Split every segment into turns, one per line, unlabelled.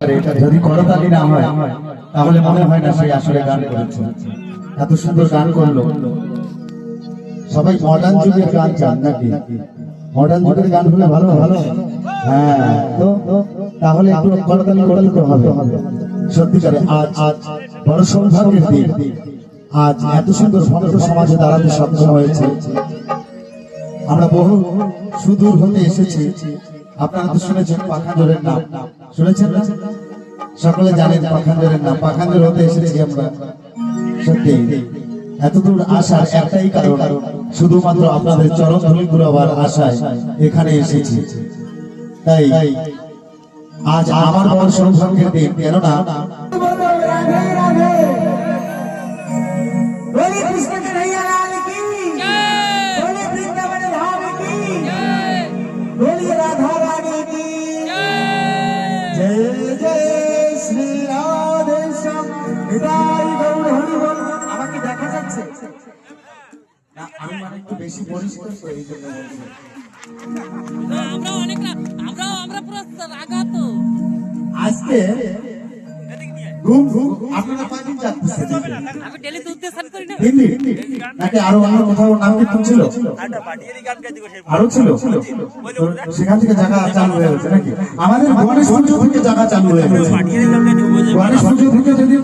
যদি করতালি না হয় তাহলে মনে হয় না সে আসলে গান করেছে। এত সুন্দর গান করলো। সবাই মডার্ন যুগের গান চান নাকি? মডার্ন যুগের গান হলে ভালো ভালো। হ্যাঁ, তো তাহলে একটু করতালি করতে তো হবে। সত্যিকারে আজ বড় সৌভাগ্যের দিন। আজ এত সুন্দর ভক্ত সমাজে দাঁড়াতে সক্ষম হয়েছে। আমরা বহু সুদূর হতে এসেছি। আপনারা তো শুনেছেন পাখান্জরের নাম, শুনেছেন না? সকলে জানেন পাখান্জরের নাম। পাখান্জর হতে এসেছি আমরা। সত্যি এতদূর আসার একটাই কারণ, শুধুমাত্র আপনাদের চরণ ধুলি কুড়াবার আশায় এখানে এসেছি। তাই আজ আমার বড় সৌভাগ্যের দিন। কেননা আমাকে দেখা যাচ্ছে না, আমি মানে একটু বেশি পরিষ্কার তো এই জন্য আমরা পুরো রাগাত। আজকে ঘুম ঘুম আপনারা কয়দিন যাচ্ছেন? আমি ডেলি দুধ দিয়ে স্নান করি না। নাকি আরো অন্য কোথাও নাম কীর্তন ছিল? আরো ছিল? সেখান থেকে জায়গা চালু হয়ে গেছে নাকি? আমাদের গণেশ পুজো থেকে জায়গা চালু হয়ে গেছে। গণেশ পুজো থেকে যেদিন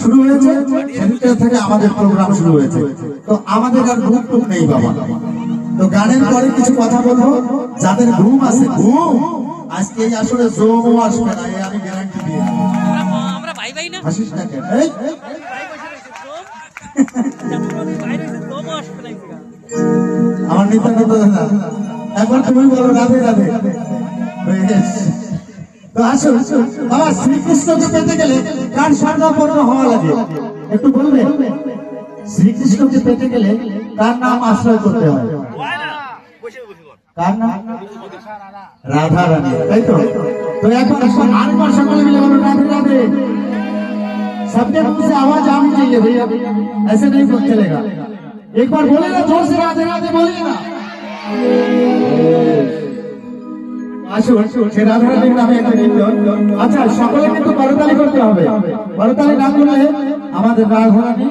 শুরু হয়েছে সেদিন থেকে আমাদের প্রোগ্রাম শুরু হয়েছে। তো আমাদের আর ঘুম টুম নেই বাবা। তো গানের পরে কিছু কথা বলবো। যাদের ঘুম আছে ঘুম আজকে এই আসলে জমও আসবে না, আমি গ্যারান্টি দিয়ে। হাসিস না কেন? আমার নিতান্ত দাদা একবার তুমি বলো রাধে রাধে। তো আসুন বাবা, শ্রীকৃষ্ণকে পেতে গেলে কার স্বর্ণাপন্ন হওয়া লাগে একটু বলবেন? শ্রীকৃষ্ণকে পেতে গেলে কার নাম আশ্রয় করতে হয়? কার নাম? রাধা রানী, তাই তো? তো এখন আরেকবার সকলে মিলে বলো রাধে রাধে। सबके मुंह से आवाज आनी चाहिए भैया, ऐसे नहीं चलेगा। एक बार बोले ना जोर से राधे राधे बोलिए ना। আসুন সে রাধা রানীর নামে একটা কীর্তন। আচ্ছা সকলে কিন্তু করতালি করতে হবে। করতালি না করলে আমাদের রাধা রানী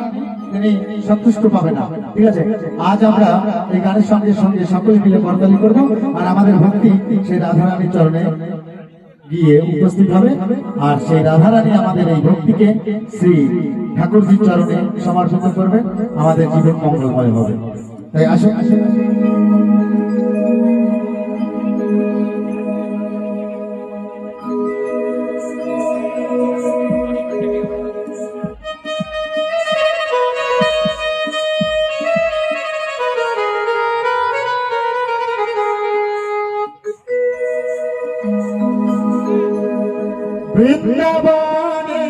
তিনি সন্তুষ্ট পাবে না। ঠিক আছে, আজ আমরা এই গানের সঙ্গে সঙ্গে সকলে মিলে করতালি করব আর আমাদের ভক্তি সেই রাধা রানীর চরণে গিয়ে উপস্থিত হবে। আর সেই রাধারানী আমাদের এই ভক্তিকে শ্রী ঠাকুরজির চরণে সমর্পিত করবে। আমাদের জীবন মঙ্গলময় হবে। তাই আসুন বৃন্দাবনে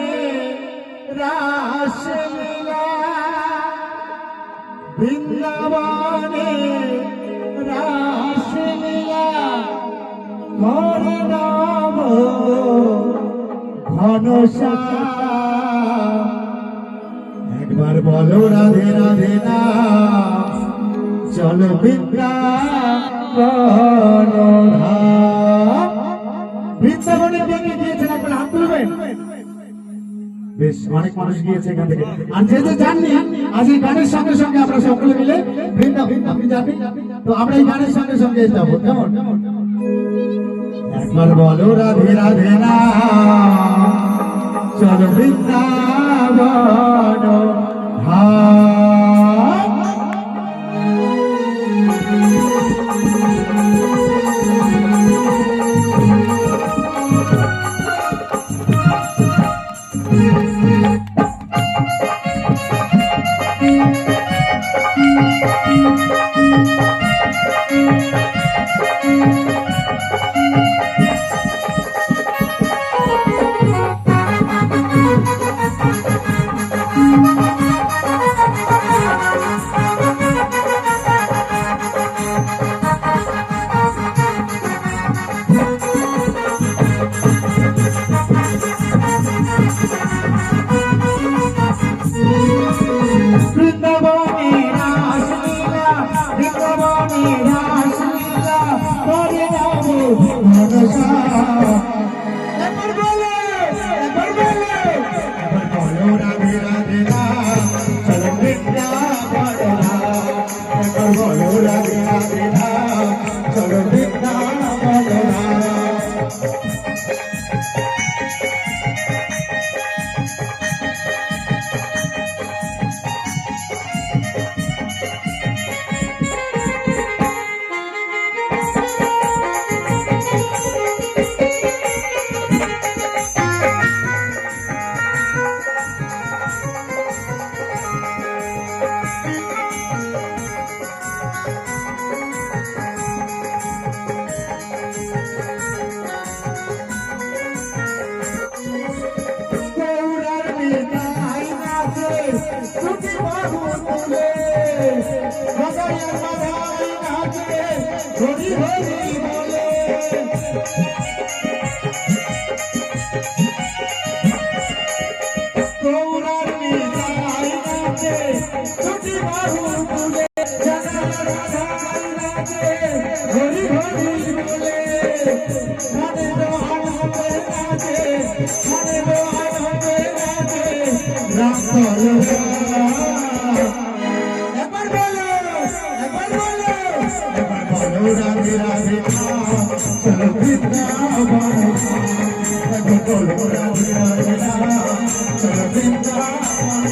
রাসলীলা, বৃন্দাবনে রাসলীলা করে নাম ঘনশ্যাম। একবার বলো রাধে রাধে না, চলো বৃন্দাবন ধাম। বৃন্দাবনে কে কে গিয়েছেন একবার হাত তুলবেন? বেশ অনেক মানুষ গিয়েছে এখান থেকে। আর যে যে জাননি আজ এই গানের সঙ্গে সঙ্গে আমরা সকলে মিলে বৃন্দাবন, আপনি জানেন তো আমরা এই গানের সঙ্গে সঙ্গে যাবো। কেমন? একবার বলো রাধে রাধে না, চলো বৃন্দাবন ধাম। বলো রাধে রাধে রাম চলো বৃন্দাবন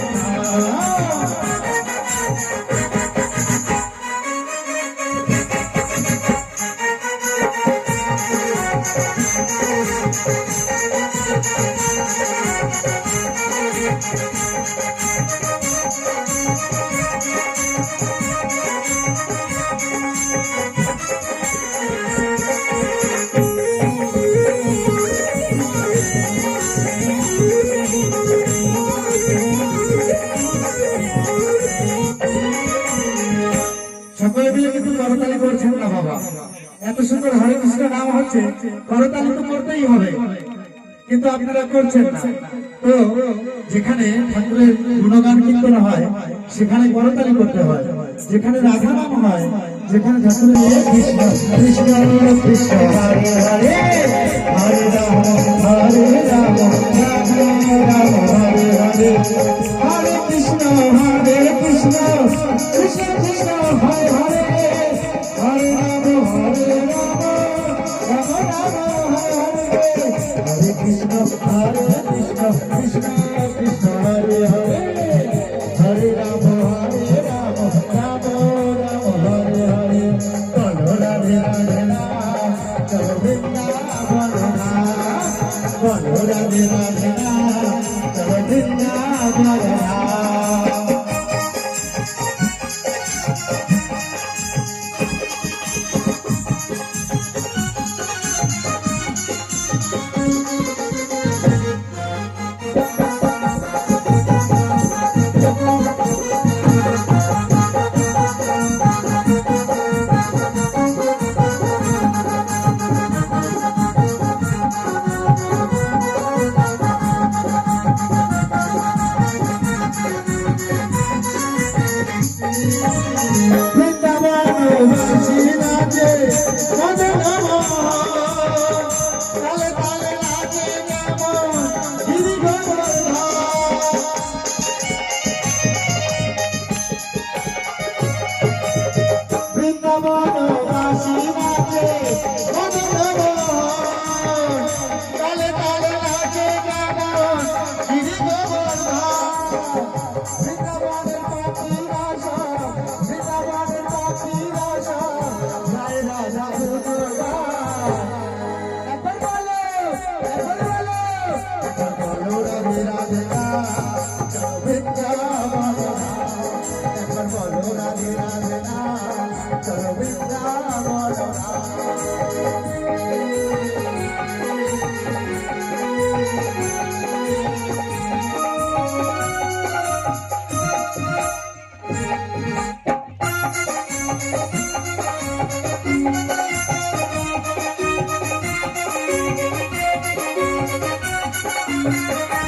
সকলে মিলে কিন্তু করতালি করছেন না বাবা, এত সুন্দর হরে কৃষ্ণ নাম হচ্ছে, করতালি তো করতেই হবে, কিন্তু আপনারা করছেন না। তো যেখানে ঠাকুরের গুণগান কীর্তন হয় সেখানে করতালি করতে হয়, যেখানে রাধা নাম হয়, যেখানে ঠাকুরের কৃষ্ণ কৃষ্ণ কৃষ্ণ হরে হরে হরে রাম রাম রাম হরে হরে হরে কৃষ্ণ কৃষ্ণ কৃষ্ণ হরে হরে হরে রাম রাম রাম হরে কৃষ্ণ কৃষ্ণ কৃষ্ণ কৃষ্ণ হরে হরে হরে রাম রাম রাম হরে হরে বলো রাধে রাধে রাম চলো বৃন্দাবন ধাম বলো রাধে রাধে রাম চলো বৃন্দাবন ধাম।
Thank you.